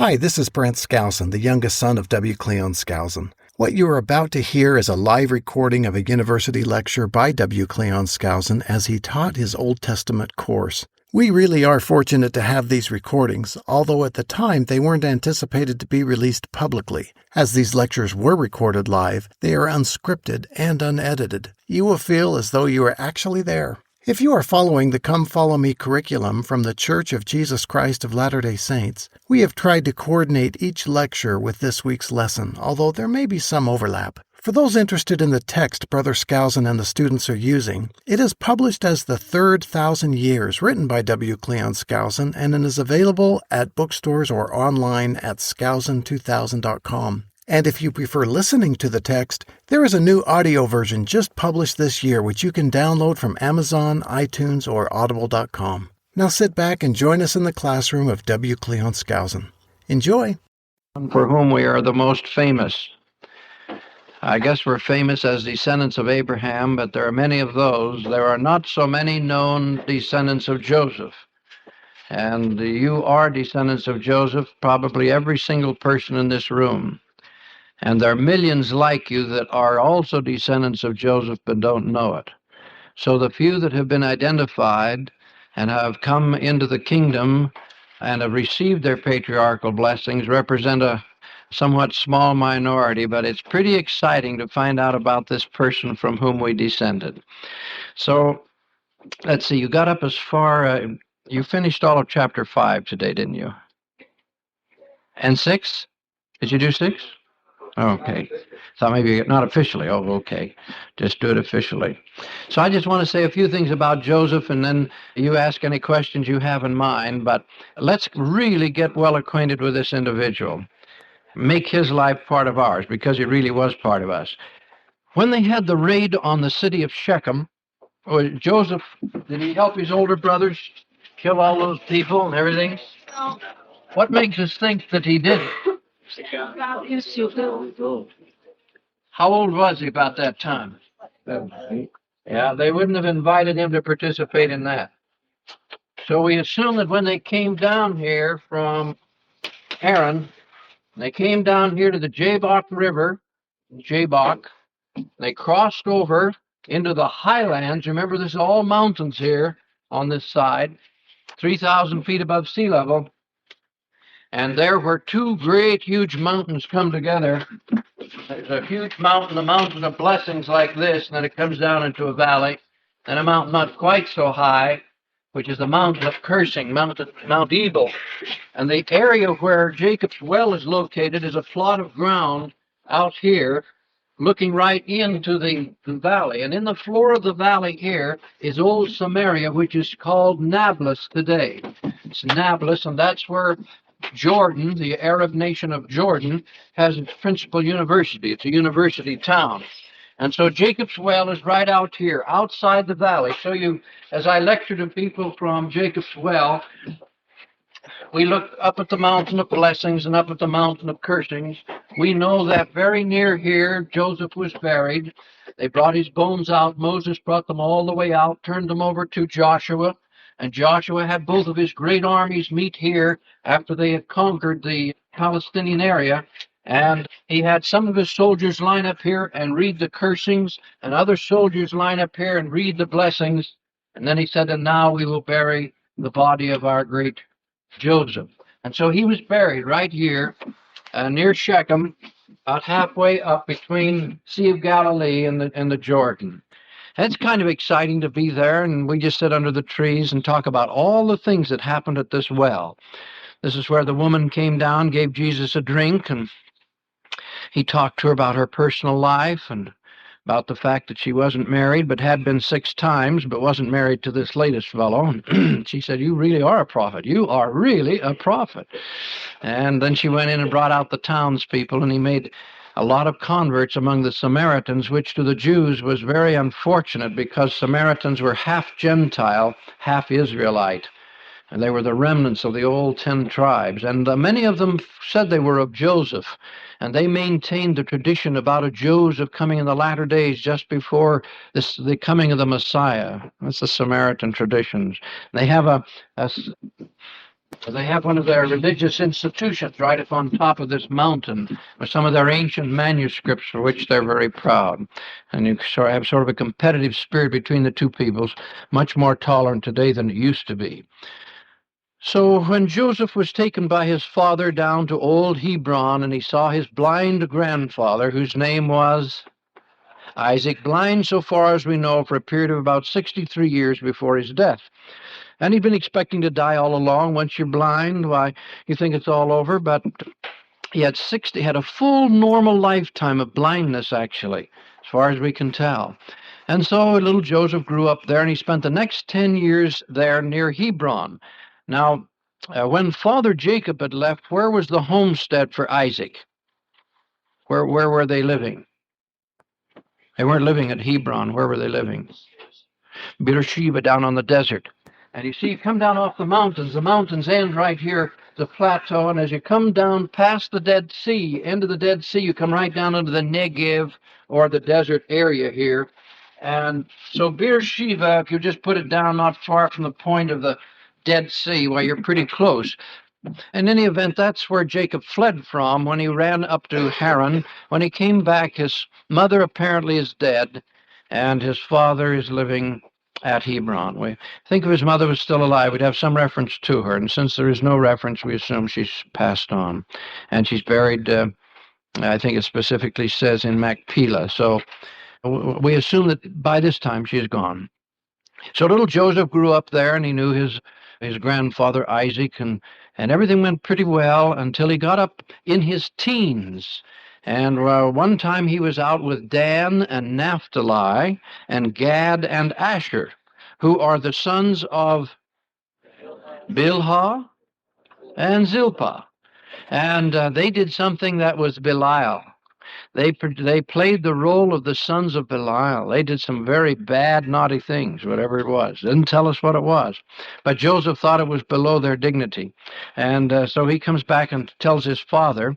Hi, this is Brent Skousen, the youngest son of W. Cleon Skousen. What you are about to hear is a live recording of a university lecture by W. Cleon Skousen as he taught his Old Testament course. We really are fortunate to have these recordings, although at the time they weren't anticipated to be released publicly. As these lectures were recorded live, they are unscripted and unedited. You will feel as though you are actually there. If you are following the Come Follow Me curriculum from the Church of Jesus Christ of Latter-day Saints, we have tried to coordinate each lecture with this week's lesson, although there may be some overlap. For those interested in the text Brother Skousen and the students are using, it is published as The Third Thousand Years, written by W. Cleon Skousen, and it is available at bookstores or online at skousen2000.com. And if you prefer listening to the text, there is a new audio version just published this year which you can download from Amazon, iTunes, or audible.com. Now sit back and join us in the classroom of W. Cleon Skousen. Enjoy! For whom we are the most famous. I guess we're famous as descendants of Abraham, but there are many of those. There are not so many known descendants of Joseph. And you are descendants of Joseph, probably every single person in this room. And there are millions like you that are also descendants of Joseph but don't know it. So the few that have been identified and have come into the kingdom and have received their patriarchal blessings represent a somewhat small minority, but it's pretty exciting to find out about this person from whom we descended. So let's see, you got up as far, you finished all of chapter 5 today, didn't you? And 6? Did you do 6? Okay. So maybe not officially. Oh, okay. Just do it officially. So I just want to say a few things about Joseph, and then you ask any questions you have in mind. But let's really get well acquainted with this individual. Make his life part of ours, because he really was part of us. When they had the raid on the city of Shechem, Joseph, did he help his older brothers kill all those people and everything? No. What makes us think that he did it? How old was he about that time? Yeah, they wouldn't have invited him to participate in that. So we assume that when they came down here from Haran, they came down here to the Jabbok River, they crossed over into the highlands. Remember, this is all mountains here on this side, 3,000 feet above sea level. And there where two great, huge mountains come together, there's a huge mountain, the mountain of blessings like this, and then it comes down into a valley, and a mountain not quite so high, which is the mountain of cursing, Mount Ebal. And the area where Jacob's well is located is a plot of ground out here, looking right into the valley. And in the floor of the valley here is old Samaria, which is called Nablus today. It's Nablus, and that's where Jordan, the Arab nation of Jordan, has its principal university. It's a university town. And so Jacob's well is right out here, outside the valley. So as I lecture to people from Jacob's well, we look up at the mountain of blessings and up at the mountain of cursings. We know that very near here, Joseph was buried. They brought his bones out. Moses brought them all the way out, turned them over to Joshua. And Joshua had both of his great armies meet here after they had conquered the Palestinian area. And he had some of his soldiers line up here and read the cursings, and other soldiers line up here and read the blessings. And then he said, and now we will bury the body of our great Joseph. And so he was buried right here near Shechem, about halfway up between Sea of Galilee and the Jordan. It's kind of exciting to be there, and we just sit under the trees and talk about all the things that happened at this well. This is where the woman came down, gave Jesus a drink, and he talked to her about her personal life and about the fact that she wasn't married, but had been 6 times, but wasn't married to this latest fellow. She said, you really are a prophet. You are really a prophet. And then she went in and brought out the townspeople, and he made a lot of converts among the Samaritans, which to the Jews was very unfortunate because Samaritans were half Gentile, half Israelite. And they were the remnants of the old 10 tribes. And many of them said they were of Joseph. And they maintained the tradition about a Joseph coming in the latter days just before the coming of the Messiah. That's the Samaritan traditions. They have They have one of their religious institutions right up on top of this mountain with some of their ancient manuscripts for which they're very proud. And you have sort of a competitive spirit between the two peoples, much more tolerant today than it used to be. So when Joseph was taken by his father down to old Hebron, and he saw his blind grandfather, whose name was Isaac, blind so far as we know for a period of about 63 years before his death. And he'd been expecting to die all along. Once you're blind, why, you think it's all over. But he had a full normal lifetime of blindness, actually, as far as we can tell. And so little Joseph grew up there, and he spent the next 10 years there near Hebron. Now, when Father Jacob had left, where was the homestead for Isaac? Where were they living? They weren't living at Hebron. Where were they living? Beersheba, down on the desert. And you see, you come down off the mountains end right here, the plateau, and as you come down past the Dead Sea, into the Dead Sea, you come right down into the Negev, or the desert area here. And so Beersheba, if you just put it down not far from the point of the Dead Sea, well, you're pretty close. In any event, that's where Jacob fled from when he ran up to Haran. When he came back, his mother apparently is dead, and his father is living at Hebron. We think if his mother was still alive, we'd have some reference to her, and since there is no reference, we assume she's passed on. And she's buried, I think it specifically says, in Machpelah, so we assume that by this time she's gone. So little Joseph grew up there, and he knew his grandfather Isaac, and everything went pretty well until he got up in his teens. And one time he was out with Dan and Naphtali and Gad and Asher, who are the sons of Bilhah and Zilpah. And they did something that was Belial. They played the role of the sons of Belial. They did some very bad, naughty things, whatever it was. Didn't tell us what it was. But Joseph thought it was below their dignity. And so he comes back and tells his father,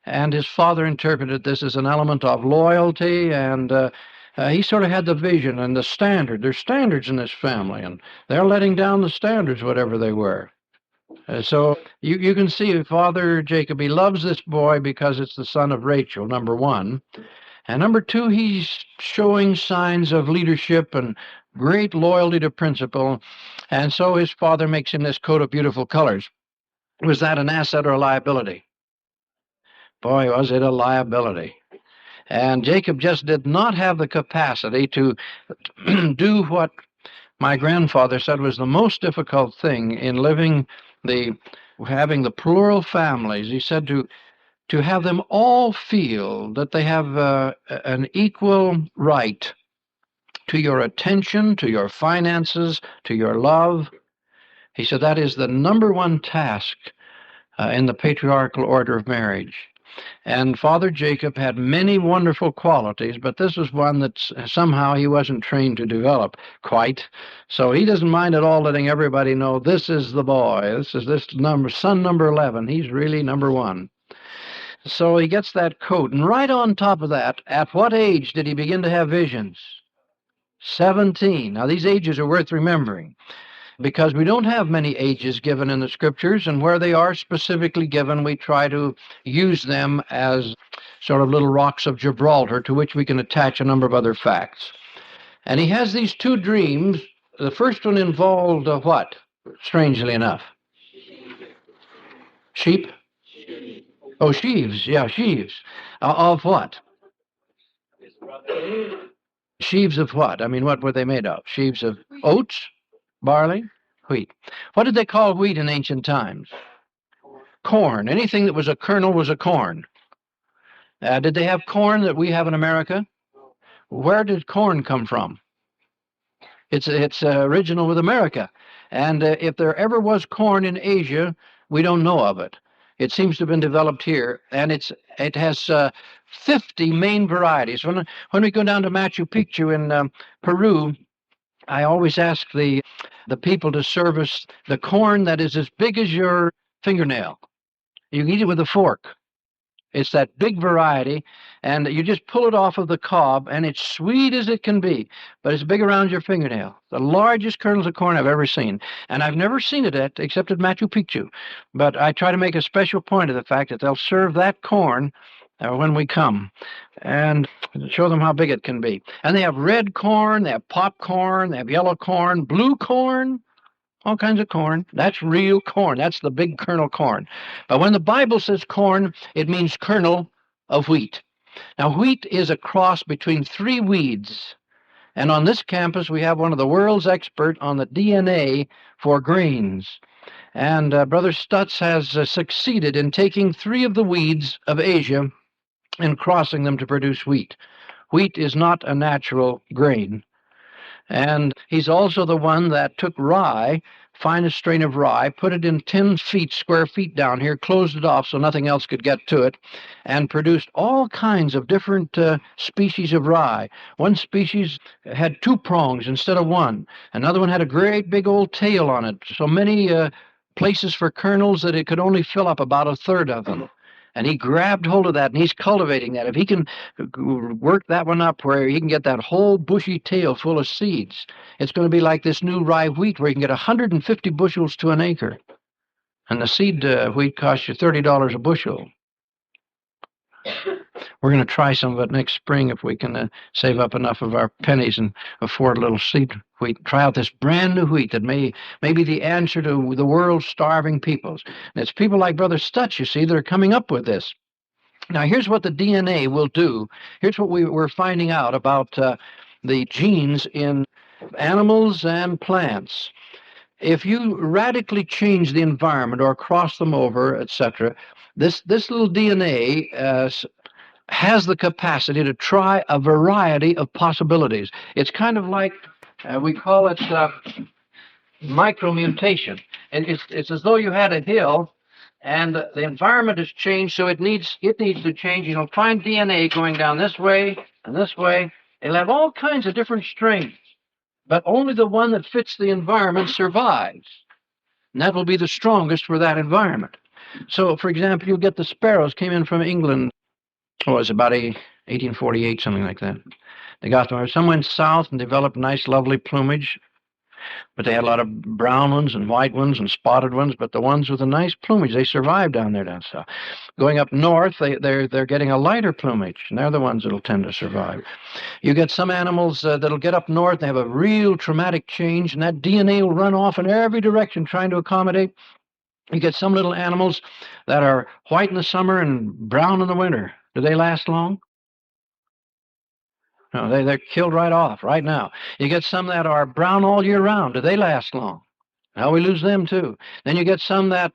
and his father interpreted this as an element of loyalty, and he sort of had the vision and the standard. There's standards in this family, and they're letting down the standards, whatever they were. So you can see Father Jacob, he loves this boy because it's the son of Rachel, number one. And number two, he's showing signs of leadership and great loyalty to principle. And so his father makes him this coat of beautiful colors. Was that an asset or a liability? Boy, was it a liability. And Jacob just did not have the capacity to do what my grandfather said was the most difficult thing in having the plural families. He said to have them all feel that they have an equal right to your attention, to your finances, to your love. He said that is the number one task in the patriarchal order of marriage. And Father Jacob had many wonderful qualities, but this was one that somehow he wasn't trained to develop quite. So he doesn't mind at all letting everybody know this is the boy. Son number 11. He's really number one. So he gets that coat. And right on top of that, at what age did he begin to have visions? 17. Now, these ages are worth remembering, because we don't have many ages given in the scriptures, and where they are specifically given, we try to use them as sort of little rocks of Gibraltar to which we can attach a number of other facts. And he has these two dreams. The first one involved what, strangely enough? Sheep? Oh, sheaves. Yeah, sheaves. Of what? Sheaves of what? I mean, what were they made of? Sheaves of oats? Barley? Wheat. What did they call wheat in ancient times? Corn. Anything that was a kernel was a corn. Did they have corn that we have in America? Where did corn come from? It's original with America. And if there ever was corn in Asia, we don't know of it. It seems to have been developed here, and it has 50 main varieties. When we go down to Machu Picchu in Peru, I always ask the people to serve us the corn that is as big as your fingernail. You can eat it with a fork. It's that big variety, and you just pull it off of the cob, and it's sweet as it can be, but it's big around your fingernail. The largest kernels of corn I've ever seen, and I've never seen it except at Machu Picchu. But I try to make a special point of the fact that they'll serve that corn when we come, and show them how big it can be. And they have red corn, they have popcorn, they have yellow corn, blue corn, all kinds of corn. That's real corn. That's the big kernel corn. But when the Bible says corn, it means kernel of wheat. Now, wheat is a cross between three weeds. And on this campus, we have one of the world's expert on the DNA for grains. And Brother Stutz has succeeded in taking three of the weeds of Asia and crossing them to produce wheat. Wheat is not a natural grain. And he's also the one that took rye, finest strain of rye, put it in 10 feet, square feet down here, closed it off so nothing else could get to it, and produced all kinds of different species of rye. One species had two prongs instead of one. Another one had a great big old tail on it, so many places for kernels that it could only fill up about a third of them. And he grabbed hold of that, and he's cultivating that. If he can work that one up where he can get that whole bushy tail full of seeds, it's going to be like this new rye wheat where you can get 150 bushels to an acre. And the seed wheat costs you $30 a bushel. We're going to try some of it next spring if we can save up enough of our pennies and afford a little seed wheat. Try out this brand new wheat that may be the answer to the world's starving peoples. And it's people like Brother Stutz, you see, that are coming up with this. Now, here's what the DNA will do. Here's what we're finding out about the genes in animals and plants. If you radically change the environment or cross them over, etc., this little DNA has the capacity to try a variety of possibilities. It's kind of like, we call it micromutation. And it's as though you had a hill and the environment has changed, so it needs to change. You'll find DNA going down this way and this way. It'll have all kinds of different strains, but only the one that fits the environment survives. And that will be the strongest for that environment. So, for example, you'll get the sparrows came in from England. Oh, it was about 1848, something like that. They got them. Some went south and developed nice, lovely plumage, but they had a lot of brown ones and white ones and spotted ones. But the ones with the nice plumage, they survived down there down south. Going up north, they're getting a lighter plumage, and they're the ones that'll tend to survive. You get some animals that'll get up north. They have a real traumatic change, and that DNA will run off in every direction trying to accommodate. You get some little animals that are white in the summer and brown in the winter. Do they last long? No, they're killed right off, right now. You get some that are brown all year round. Do they last long? Now we lose them, too. Then you get some that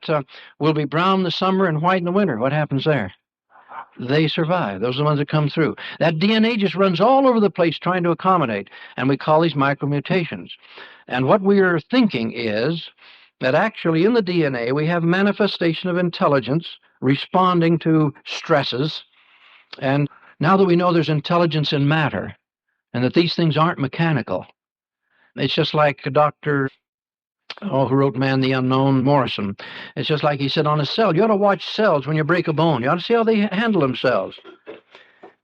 will be brown in the summer and white in the winter. What happens there? They survive. Those are the ones that come through. That DNA just runs all over the place trying to accommodate, and we call these micromutations. And what we are thinking is that actually in the DNA we have manifestation of intelligence responding to stresses. And now that we know there's intelligence in matter and that these things aren't mechanical, it's just like Dr. who wrote Man the Unknown, Morrison. It's just like he said on a cell. You ought to watch cells when you break a bone. You ought to see how they handle themselves.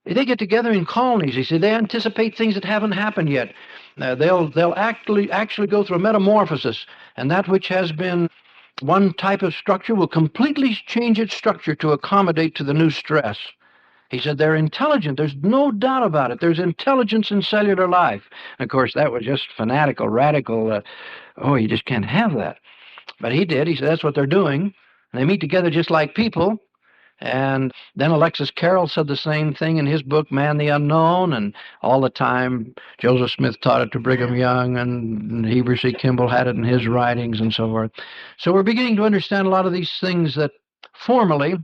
They get together in colonies. He said they anticipate things that haven't happened yet. They'll actually go through a metamorphosis, and that which has been one type of structure will completely change its structure to accommodate to the new stress. He said they're intelligent. There's no doubt about it. There's intelligence in cellular life. And of course, that was just fanatical, radical. You just can't have that. But he did. He said that's what they're doing. And they meet together just like people. And then Alexis Carrel said the same thing in his book, Man the Unknown. And all the time, Joseph Smith taught it to Brigham Young, and Heber C. Kimball had it in his writings and so forth. So we're beginning to understand a lot of these things that formerly,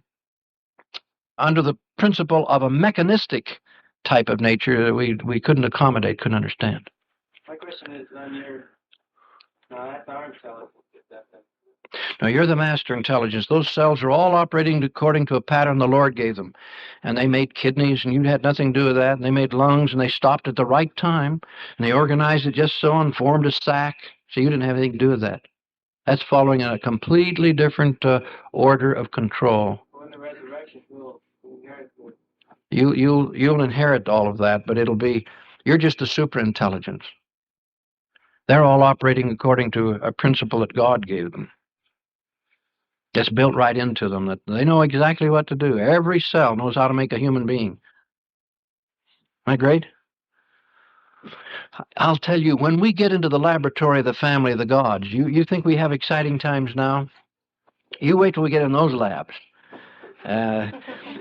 under the principle of a mechanistic type of nature, we couldn't accommodate, couldn't understand. My question is on your... No, that's our intelligence. Now, you're the master intelligence. Those cells are all operating according to a pattern the Lord gave them. And they made kidneys, and you had nothing to do with that. And they made lungs, and they stopped at the right time. And they organized it just so and formed a sac. So you didn't have anything to do with that. That's following a completely different order of control. When the resurrection will You'll inherit all of that, but you're just a super intelligence. They're all operating according to a principle that God gave them. It's built right into them, that they know exactly what to do. Every cell knows how to make a human being. Am I great? I'll tell you, when we get into the laboratory of the family of the gods, you think we have exciting times now? You wait till we get in those labs.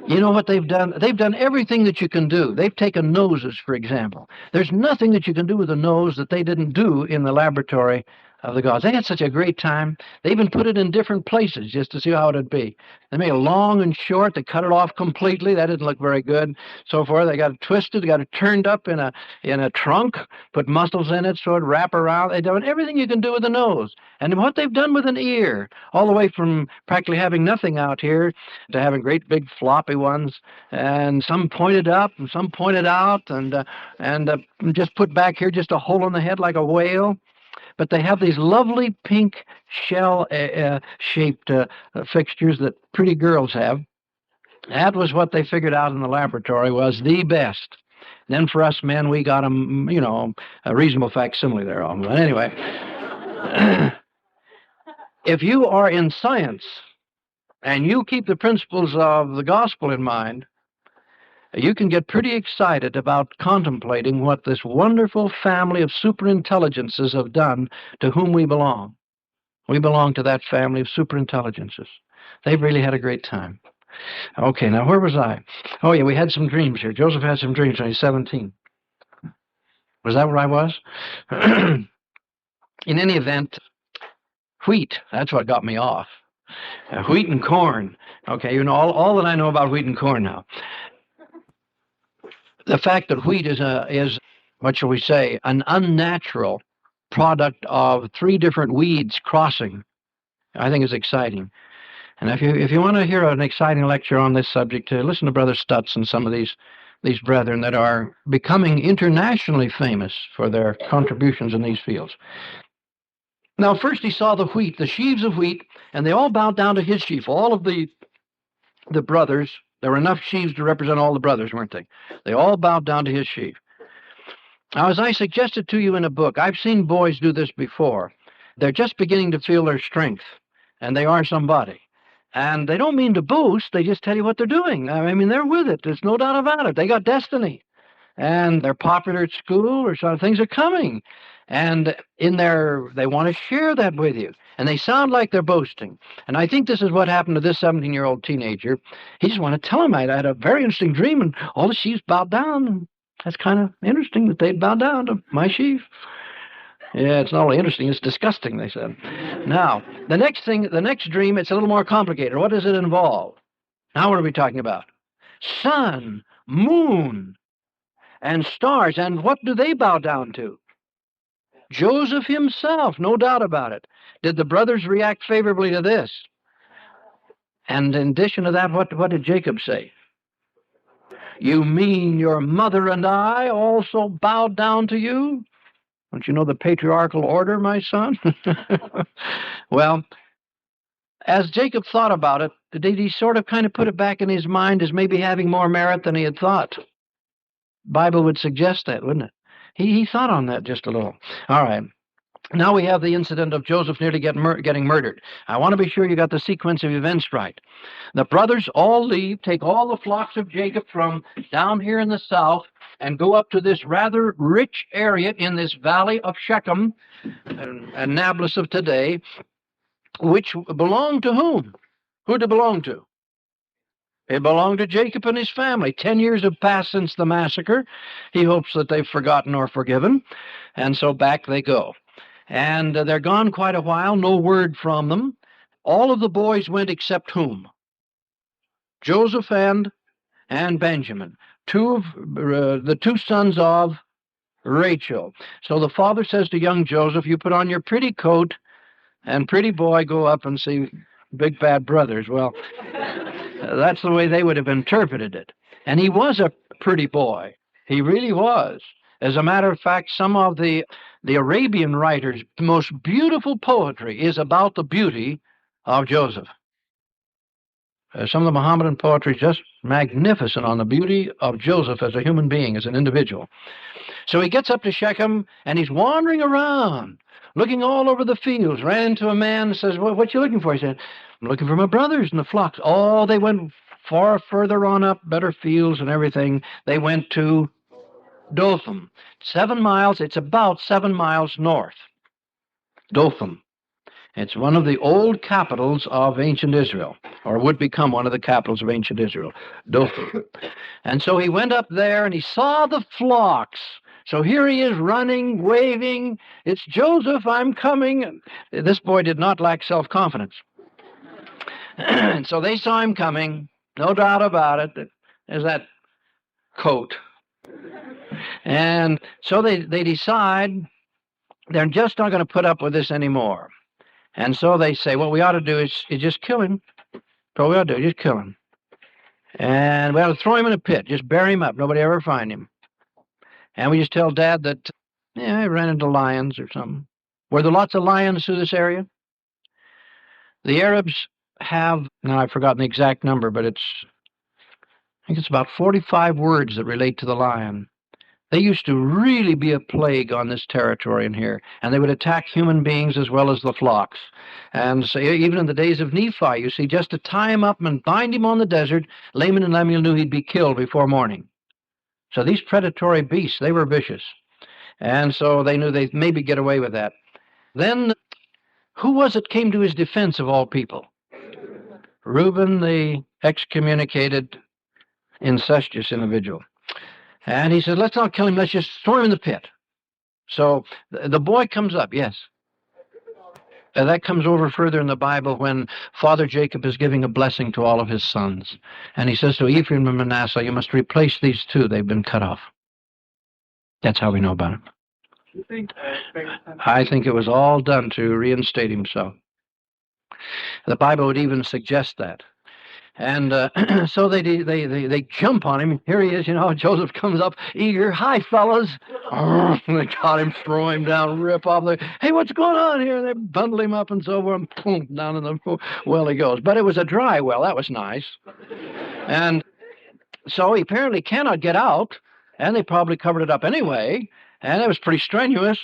You know what they've done? They've done everything that you can do. They've taken noses, for example. There's nothing that you can do with a nose that they didn't do in the laboratory of the gods. They had such a great time. They even put it in different places just to see how it would be. They made it long and short. They cut it off completely. That didn't look very good. So forth. They got it twisted. They got it turned up in a trunk, put muscles in it, so it wrap around. They've done everything you can do with a nose. And what they've done with an ear, all the way from practically having nothing out here to having great big floppy ones, and some pointed up and some pointed out, and just put back here just a hole in the head like a whale. But they have these lovely pink shell-shaped fixtures that pretty girls have. That was what they figured out in the laboratory was the best. And then for us men, we got them, a reasonable facsimile there. But anyway, if you are in science and you keep the principles of the gospel in mind, you can get pretty excited about contemplating what this wonderful family of superintelligences have done to whom we belong. We belong to that family of superintelligences. They've really had a great time. Okay, now where was I? Oh, yeah, we had some dreams here. Joseph had some dreams when he was 17. Was that where I was? In any event, wheat, that's what got me off. Wheat and corn. Okay, all that I know about wheat and corn now. The fact that wheat is what shall we say, an unnatural product of 3 different weeds crossing, I think is exciting. And if you want to hear an exciting lecture on this subject, listen to Brother Stutz and some of these brethren that are becoming internationally famous for their contributions in these fields. Now, first he saw the wheat, the sheaves of wheat, and they all bowed down to his sheaf. All of the brothers. There were enough sheaves to represent all the brothers, weren't they? They all bowed down to his sheaf. Now, as I suggested to you in a book, I've seen boys do this before. They're just beginning to feel their strength, and they are somebody. And they don't mean to boast. They just tell you what they're doing. I mean, they're with it. There's no doubt about it. They got destiny. And they're popular at school, or some things are coming. And they want to share that with you. And they sound like they're boasting. And I think this is what happened to this 17-year-old teenager. He just wanted to tell him, I had a very interesting dream, and all the sheaves bowed down. That's kind of interesting that they'd bow down to my sheaf. Yeah, it's not only interesting, it's disgusting, they said. Now, the next dream, it's a little more complicated. What does it involve? Now what are we talking about? Sun, moon, and stars. And what do they bow down to? Joseph himself, no doubt about it. Did the brothers react favorably to this? And in addition to that, what did Jacob say? You mean your mother and I also bowed down to you? Don't you know the patriarchal order, my son? Well, as Jacob thought about it, did he sort of kind of put it back in his mind as maybe having more merit than he had thought? Bible would suggest that, wouldn't it? He thought on that just a little. All right. Now we have the incident of Joseph nearly getting murdered. I want to be sure you got the sequence of events right. The brothers all leave, take all the flocks of Jacob from down here in the south, and go up to this rather rich area in this valley of Shechem, and Nablus of today, which belonged to whom? Who did it belong to? It belonged to Jacob and his family. 10 years have passed since the massacre. He hopes that they've forgotten or forgiven, and so back they go. And they're gone quite a while, no word from them. All of the boys went except whom? Joseph and Benjamin, the 2 sons of Rachel. So the father says to young Joseph, you put on your pretty coat, and pretty boy, go up and see big bad brothers. Well, that's the way they would have interpreted it. And he was a pretty boy. He really was. As a matter of fact, some of the Arabian writers' most beautiful poetry is about the beauty of Joseph. Some of the Mohammedan poetry is just magnificent on the beauty of Joseph as a human being, as an individual. So he gets up to Shechem, and he's wandering around, looking all over the fields. Ran into a man and says, "What you looking for?" He said, "I'm looking for my brothers in the flocks." Oh, they went far further on up, better fields and everything. They went to Dothan. 7 miles, it's about 7 miles north. Dothan. It's one of the old capitals of ancient Israel, or would become one of the capitals of ancient Israel, Dothan. And so he went up there and he saw the flocks. So here he is running, waving, "It's Joseph, I'm coming." This boy did not lack self-confidence. And so they saw him coming, no doubt about it. There's that coat. And so they decide they're just not going to put up with this anymore. And so they say, what we ought to do is just kill him. What we ought to do, just kill him. And we ought to throw him in a pit, just bury him up, nobody ever find him. And we just tell Dad that, yeah, I ran into lions or something. Were there lots of lions through this area? The Arabs have, now I've forgotten the exact number, but I think it's about 45 words that relate to the lion. They used to really be a plague on this territory in here, and they would attack human beings as well as the flocks. And so even in the days of Nephi, you see, just to tie him up and bind him on the desert, Laman and Lemuel knew he'd be killed before morning. So these predatory beasts, they were vicious. And so they knew they'd maybe get away with that. Then, who was it came to his defense of all people? Reuben, the excommunicated, incestuous individual. And he said, let's not kill him, let's just throw him in the pit. So the boy comes up, yes. That comes over further in the Bible when Father Jacob is giving a blessing to all of his sons. And he says to Ephraim and Manasseh, you must replace these two, they've been cut off. That's how we know about it. I think it was all done to reinstate himself. The Bible would even suggest that. And so they jump on him. Here he is, Joseph comes up eager. "Hi, fellas." They got him, throw him down, rip off the, "Hey, what's going on here?" They bundle him up and so forth, and boom, down in the well he goes. But it was a dry well. That was nice. And so he apparently cannot get out, and they probably covered it up anyway, and it was pretty strenuous.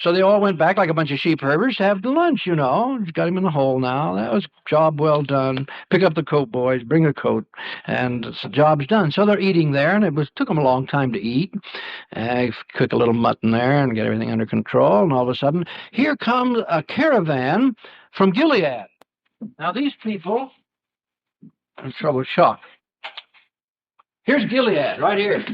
So they all went back like a bunch of sheep herders to have lunch, Got him in the hole now. That was job well done. Pick up the coat, boys. Bring a coat. And the job's done. So they're eating there, and took them a long time to eat. Cook a little mutton there and get everything under control. And all of a sudden, here comes a caravan from Gilead. Now these people, I'm trouble with shock. Here's Gilead, right here.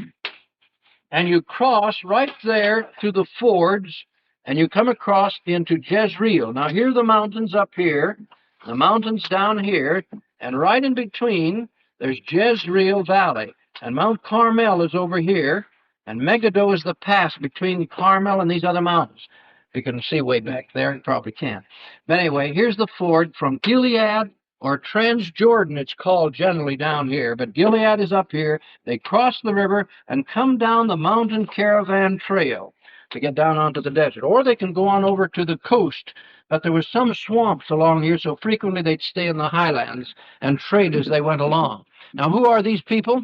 And you cross right there to the fords, and you come across into Jezreel. Now, here are the mountains up here, the mountains down here, and right in between, there's Jezreel Valley. And Mount Carmel is over here, and Megiddo is the pass between Carmel and these other mountains. If you can see way back there, you probably can't. But anyway, here's the ford from Gilead, or Transjordan, it's called generally down here. But Gilead is up here. They cross the river and come down the mountain caravan trail to get down onto the desert. Or they can go on over to the coast. But there was some swamps along here, so frequently they'd stay in the highlands and trade as they went along. Now, who are these people?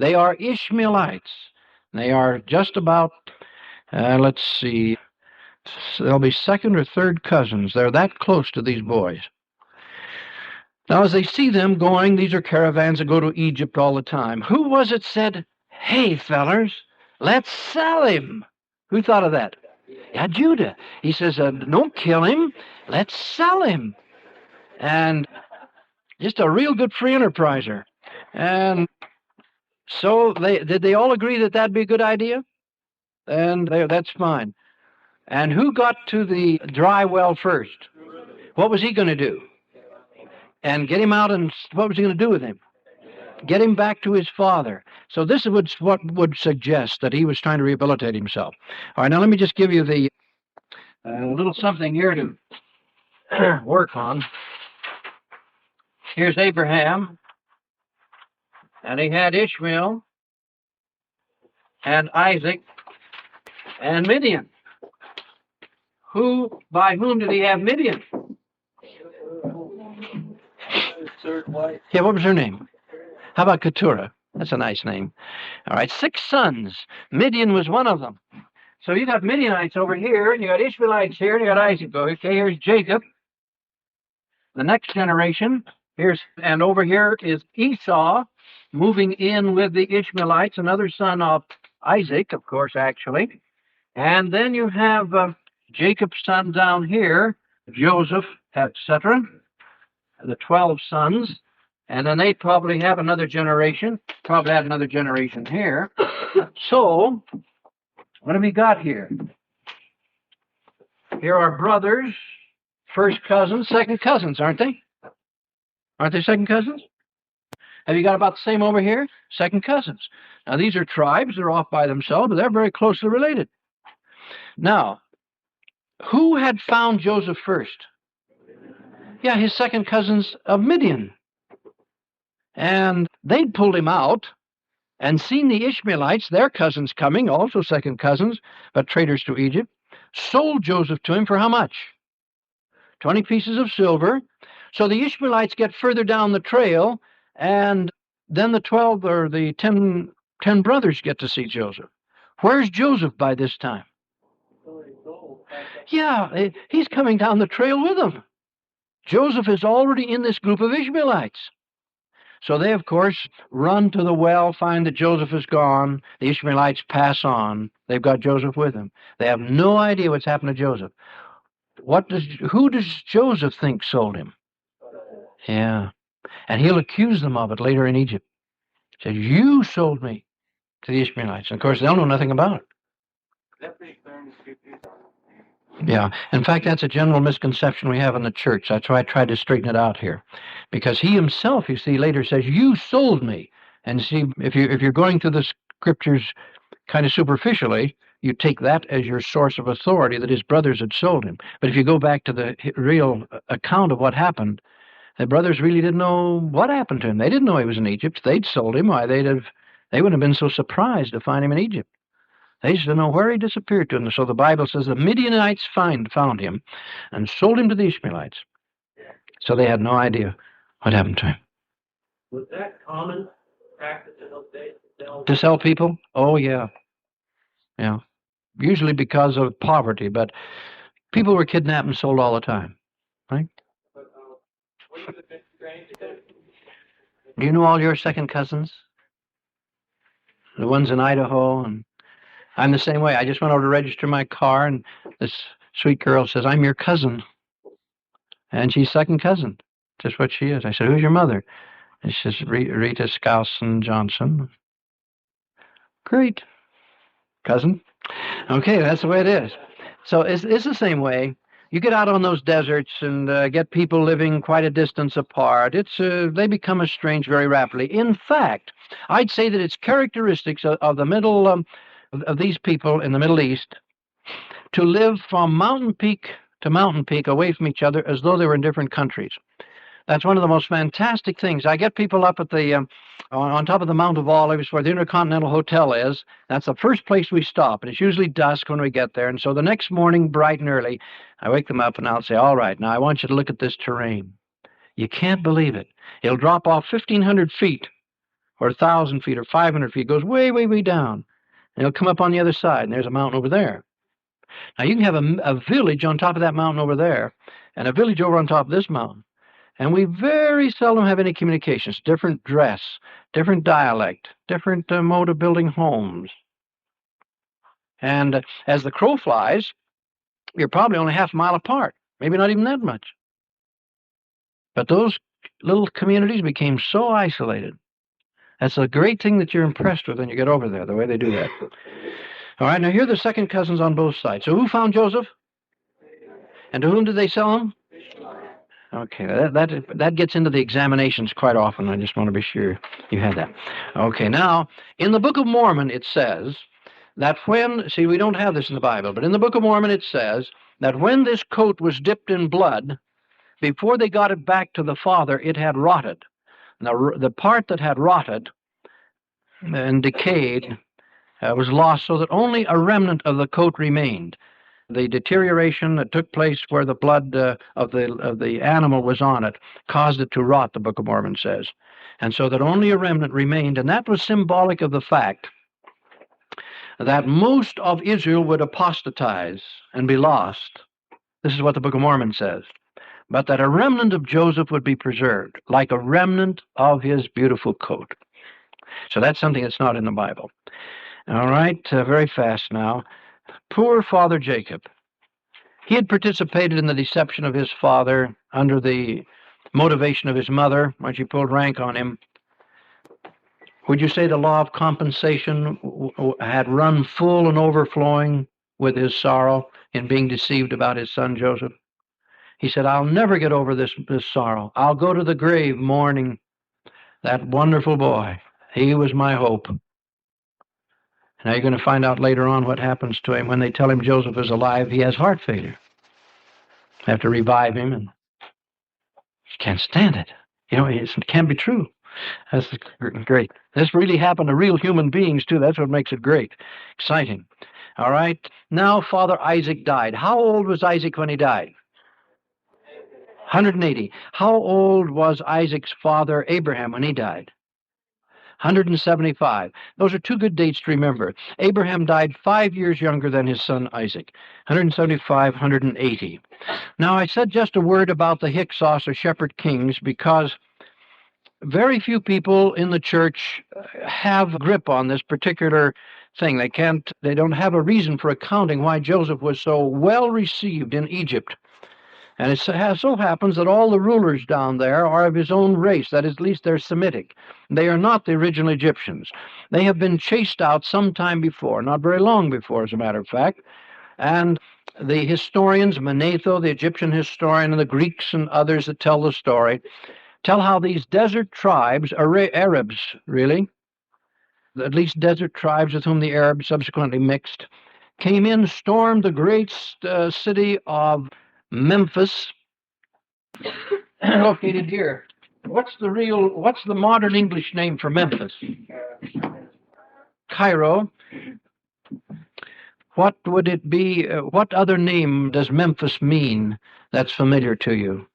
They are Ishmaelites. They are just about, let's see, they'll be second or third cousins. They're that close to these boys. Now, as they see them going, these are caravans that go to Egypt all the time. Who was it said, "Hey, fellers, let's sell him"? Who thought of that? Yeah, Judah. He says, don't kill him, let's sell him. And just a real good free enterpriser. And so did they all agree that that'd be a good idea? And that's fine. And who got to the dry well first? What was he going to do? And get him out, and what was he going to do with him? Get him back to his father. So this is what would suggest that he was trying to rehabilitate himself. All right, now let me just give you the little something here to work on. Here's Abraham, and he had Ishmael, and Isaac, and Midian. By whom did he have Midian? third wife. Yeah, what was her name? How about Keturah? That's a nice name. All right, 6 sons. Midian was one of them. So you got Midianites over here, and you got Ishmaelites here, and you got Isaac. Okay, here's Jacob. The next generation, and over here is Esau, moving in with the Ishmaelites, another son of Isaac, of course, actually. And then you have Jacob's son down here, Joseph, etc., the 12 sons. And then they probably have another generation, probably had another generation here. So, what have we got here? Here are brothers, first cousins, second cousins, aren't they? Aren't they second cousins? Have you got about the same over here? Second cousins. Now, these are tribes. They're off by themselves, but they're very closely related. Now, who had found Joseph first? Yeah, his second cousins of Midian. And they'd pulled him out and seen the Ishmaelites, their cousins coming, also second cousins, but traitors to Egypt, sold Joseph to him for how much? 20 pieces of silver. So the Ishmaelites get further down the trail, and then the 12 or the 10 brothers get to see Joseph. Where's Joseph by this time? Yeah, he's coming down the trail with them. Joseph is already in this group of Ishmaelites. So they, of course, run to the well, find that Joseph is gone. The Ishmaelites pass on. They've got Joseph with them. They have no idea what's happened to Joseph. Who does Joseph think sold him? Yeah. And he'll accuse them of it later in Egypt. He says, you sold me to the Ishmaelites. And of course, they'll know nothing about it. Yeah. In fact, that's a general misconception we have in the church. That's why I tried to straighten it out here. Because he himself, you see, later says, you sold me. And see, if you're going through the scriptures kind of superficially, you take that as your source of authority, that his brothers had sold him. But if you go back to the real account of what happened, the brothers really didn't know what happened to him. They didn't know he was in Egypt. They'd sold him. Why, they wouldn't have been so surprised to find him in Egypt. They used to know where he disappeared to. And so the Bible says the Midianites found him and sold him to the Ishmaelites. So they had no idea what happened to him. Was that common practice in those days? To sell people? Oh, yeah. Yeah. Usually because of poverty, but people were kidnapped and sold all the time. Right? Do you know all your second cousins? The ones in Idaho, and I'm the same way. I just went over to register my car, and this sweet girl says, I'm your cousin. And she's second cousin. Just what she is. I said, who's your mother? And she says, Rita Skousen Johnson. Great. Cousin. Okay, that's the way it is. So it's the same way. You get out on those deserts and get people living quite a distance apart. They become estranged very rapidly. In fact, I'd say that it's characteristics of the middle of these people in the Middle East to live from mountain peak to mountain peak away from each other as though they were in different countries. That's one of the most fantastic things. I get people up at the on top of the Mount of Olives where the Intercontinental Hotel is. That's the first place we stop, and it's usually dusk when we get there. And so the next morning, bright and early, I wake them up and I'll say, all right, now I want you to look at this terrain. You can't believe it. It'll drop off 1,500 feet or 1,000 feet or 500 feet. It goes way, way, way down. And it'll come up on the other side, and there's a mountain over there. Now, you can have a village on top of that mountain over there and a village over on top of this mountain. And we very seldom have any communications, different dress, different dialect, different mode of building homes. And as the crow flies, you're probably only half a mile apart, maybe not even that much. But those little communities became so isolated. That's a great thing that you're impressed with when you get over there, the way they do that. All right, now here are the second cousins on both sides. So who found Joseph? And to whom did they sell him? Okay, that gets into the examinations quite often. I just want to be sure you had that. Okay, now, in the Book of Mormon, it says that see, we don't have this in the Bible, but in the Book of Mormon, it says that when this coat was dipped in blood, before they got it back to the father, it had rotted. Now, the part that had rotted and decayed was lost so that only a remnant of the coat remained. The deterioration that took place where the blood of the animal was on it caused it to rot, the Book of Mormon says. And so that only a remnant remained, and that was symbolic of the fact that most of Israel would apostatize and be lost. This is what the Book of Mormon says. But that a remnant of Joseph would be preserved, like a remnant of his beautiful coat. So that's something that's not in the Bible. All right, very fast now. Poor Father Jacob. He had participated in the deception of his father under the motivation of his mother when she pulled rank on him. Would you say the law of compensation had run full and overflowing with his sorrow in being deceived about his son Joseph? He said, I'll never get over this sorrow. I'll go to the grave mourning that wonderful boy. He was my hope. Now you're going to find out later on what happens to him when they tell him Joseph is alive. He has heart failure. They have to revive him, and he can't stand it. You know, it can't be true. That's great. This really happened to real human beings, too. That's what makes it great. Exciting. All right. Now Father Isaac died. How old was Isaac when he died? 180. How old was Isaac's father Abraham when he died? 175. Those are two good dates to remember. Abraham died 5 years younger than his son Isaac. 175, 180. Now, I said just a word about the Hyksos or shepherd kings because very few people in the church have a grip on this particular thing. They don't have a reason for accounting why Joseph was so well received in Egypt. And it so happens that all the rulers down there are of his own race, that is, at least they're Semitic. They are not the original Egyptians. They have been chased out some time before, not very long before, as a matter of fact. And the historians, Manetho, the Egyptian historian, and the Greeks and others that tell the story, tell how these desert tribes, Arabs, really, at least desert tribes with whom the Arabs subsequently mixed, came in, stormed the great city of Memphis, located here. What's the modern English name for Memphis? Cairo. What would it be? What other name does Memphis mean that's familiar to you?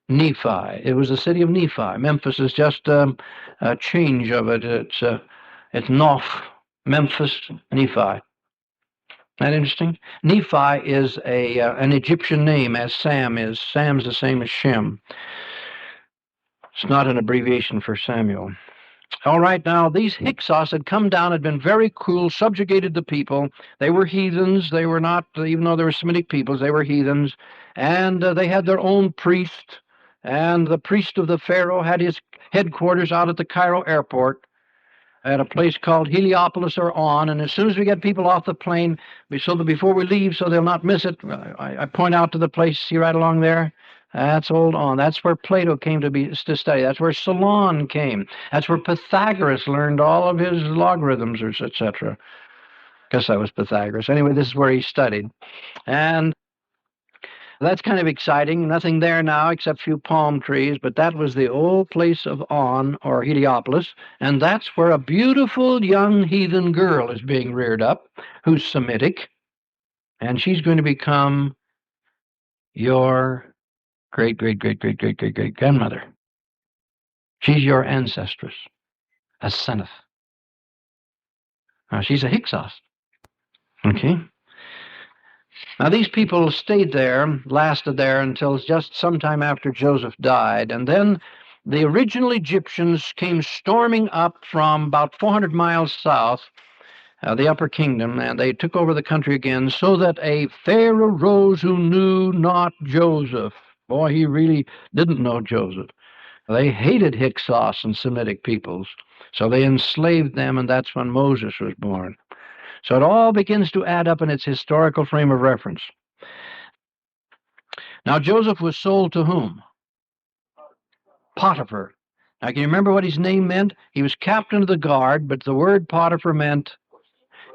Nephi. It was the city of Nephi. Memphis is just a change of it. It's Noph, Memphis, Nephi. Isn't that interesting? Nephi is an Egyptian name, as Sam is. Sam's the same as Shem. It's not an abbreviation for Samuel. All right, now, these Hyksos had come down, had been very cruel, subjugated the people. They were heathens. They were not, even though they were Semitic peoples, they were heathens. And they had their own priest. And the priest of the Pharaoh had his headquarters out at the Cairo airport, at a place called Heliopolis or On, and as soon as we get people off the plane, so that before we leave, so they'll not miss it, I point out to the place, see right along there? That's old On. That's where Plato came to study. That's where Solon came. That's where Pythagoras learned all of his logarithms, etc. Guess that was Pythagoras. Anyway, this is where he studied. And that's kind of exciting. Nothing there now except a few palm trees, but that was the old place of On, or Heliopolis, and that's where a beautiful young heathen girl is being reared up, who's Semitic, and she's going to become your great-great-great-great-great-great-great-grandmother. She's your ancestress, a Senath. Now, she's a Hyksos. Okay? Now, these people stayed there, lasted there until just sometime after Joseph died, and then the original Egyptians came storming up from about 400 miles south, the Upper Kingdom, and they took over the country again, so that a Pharaoh rose who knew not Joseph. Boy, he really didn't know Joseph. They hated Hyksos and Semitic peoples, so they enslaved them, and that's when Moses was born. So it all begins to add up in its historical frame of reference. Now, Joseph was sold to whom? Potiphar. Now, can you remember what his name meant? He was captain of the guard, but the word Potiphar meant,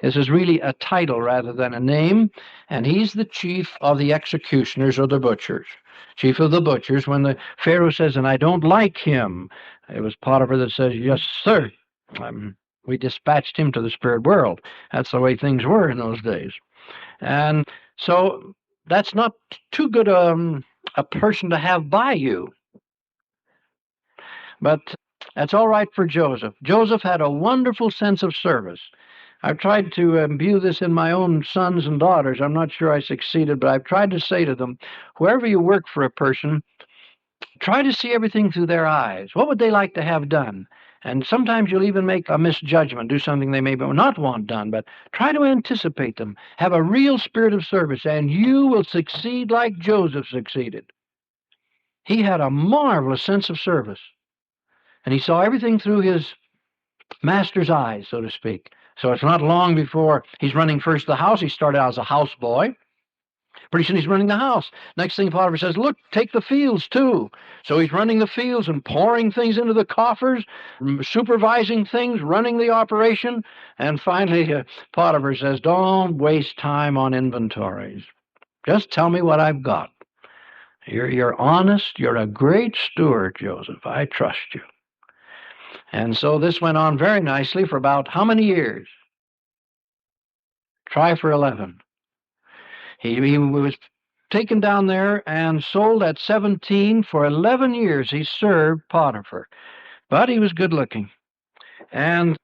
this is really a title rather than a name, and he's the chief of the executioners or the butchers. Chief of the butchers, when the Pharaoh says, and I don't like him, it was Potiphar that says, yes, sir. We dispatched him to the spirit world. That's the way things were in those days. And So that's not too good a person to have by you. But that's all right for Joseph. Joseph had a wonderful sense of service. I've tried to imbue this in my own sons and daughters. I'm not sure I succeeded, but I've tried to say to them, wherever you work for a person, try to see everything through their eyes. What would they like to have done? And sometimes you'll even make a misjudgment, do something they may not want done, but try to anticipate them. Have a real spirit of service, and you will succeed like Joseph succeeded. He had a marvelous sense of service, and he saw everything through his master's eyes, so to speak. So it's not long before he's running first the house. He started out as a houseboy. Pretty soon he's running the house. Next thing Potiphar says, look, take the fields too. So he's running the fields and pouring things into the coffers, supervising things, running the operation. And finally, Potiphar says, don't waste time on inventories. Just tell me what I've got. You're honest. You're a great steward, Joseph. I trust you. And so this went on very nicely for about how many years? Try for 11. He was taken down there and sold at 17. For 11 years he served Potiphar. But he was good looking. And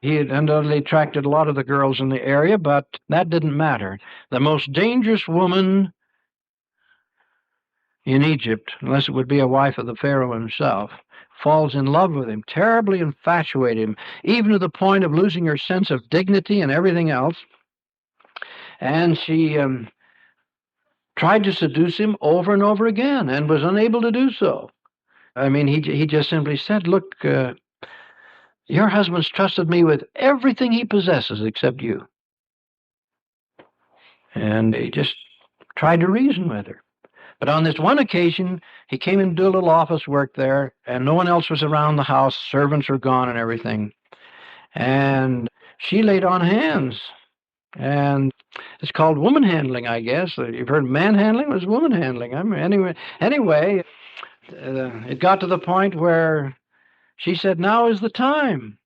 he had undoubtedly attracted a lot of the girls in the area, but that didn't matter. The most dangerous woman in Egypt, unless it would be a wife of the Pharaoh himself, falls in love with him, terribly infatuated him, even to the point of losing her sense of dignity and everything else. And she tried to seduce him over and over again and was unable to do so. I mean, he just simply said, look, your husband's trusted me with everything he possesses except you. And he just tried to reason with her. But on this one occasion, he came in to do a little office work there, and no one else was around the house. Servants were gone and everything. And she laid on hands. And it's called woman handling, I guess. You've heard man handling? It was woman handling. I mean, anyway, it got to the point where she said, now is the time.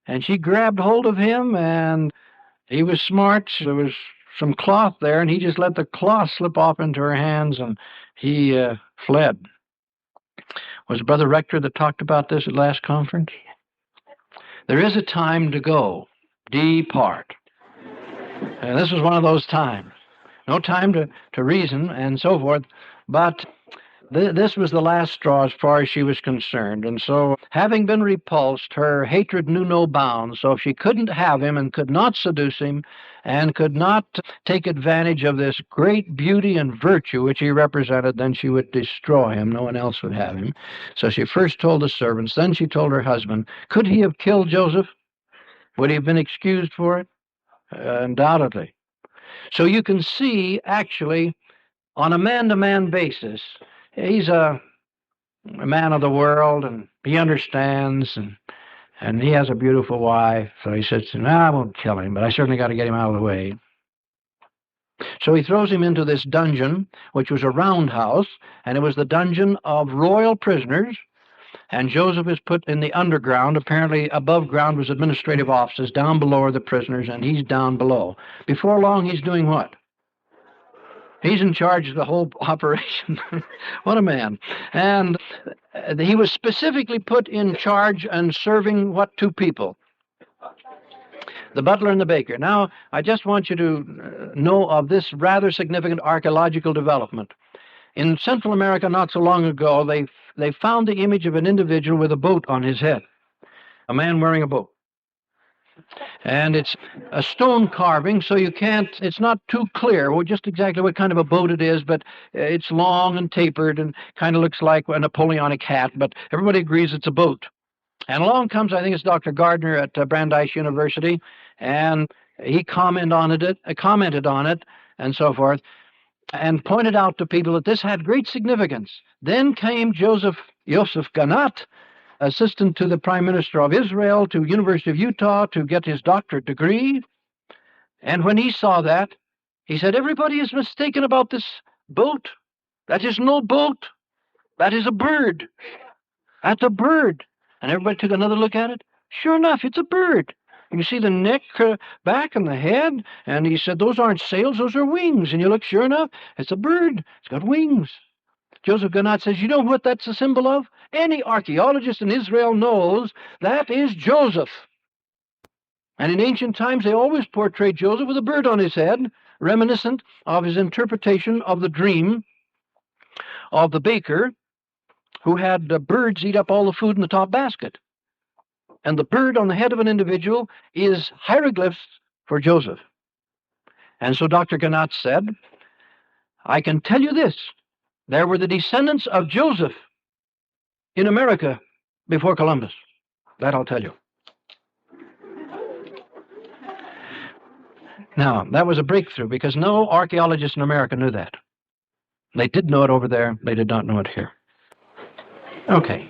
And she grabbed hold of him, and he was smart. There was some cloth there, and he just let the cloth slip off into her hands, and he fled. Was Brother Rector that talked about this at last conference? There is a time to go. Depart. And this was one of those times. No time to reason and so forth, but this was the last straw as far as she was concerned. And so, having been repulsed, her hatred knew no bounds. So if she couldn't have him and could not seduce him and could not take advantage of this great beauty and virtue which he represented, then she would destroy him. No one else would have him. So she first told the servants, then she told her husband. Could he have killed Joseph? Would he have been excused for it? Undoubtedly. So you can see, actually, on a man-to-man basis, he's a man of the world, and he understands, and he has a beautiful wife. So he says, no, I won't kill him, but I certainly got to get him out of the way. So he throws him into this dungeon, which was a roundhouse, and it was the dungeon of royal prisoners. And Joseph is put in the underground. Apparently above ground was administrative offices. Down below are the prisoners, and he's down below. Before long, he's doing what? He's in charge of the whole operation. What a man. And he was specifically put in charge and serving what two people? The butler and the baker. Now, I just want you to know of this rather significant archaeological development. In Central America, not so long ago, they found the image of an individual with a boat on his head, a man wearing a boat. And it's a stone carving, so it's not too clear just exactly what kind of a boat it is, but it's long and tapered and kind of looks like a Napoleonic hat, but everybody agrees it's a boat. And along comes, I think it's Dr. Gardner at Brandeis University, and he commented on it and so forth, and pointed out to people that this had great significance. Then came Joseph Ganat, assistant to the Prime Minister of Israel, to University of Utah to get his doctorate degree. And when he saw that, he said, everybody is mistaken about this boat. That is no boat. That is a bird. That's a bird. And everybody took another look at it. Sure enough, it's a bird. You see the neck, back, and the head. And he said, those aren't sails, those are wings. And you look, sure enough, it's a bird. It's got wings. Joseph Ganat says, you know what that's a symbol of? Any archaeologist in Israel knows that is Joseph. And in ancient times, they always portrayed Joseph with a bird on his head, reminiscent of his interpretation of the dream of the baker who had birds eat up all the food in the top basket. And the bird on the head of an individual is hieroglyphs for Joseph. And so Dr. Ganat said, I can tell you this, there were the descendants of Joseph in America before Columbus. That I'll tell you. Now, that was a breakthrough because no archaeologist in America knew that. They did know it over there. They did not know it here. Okay.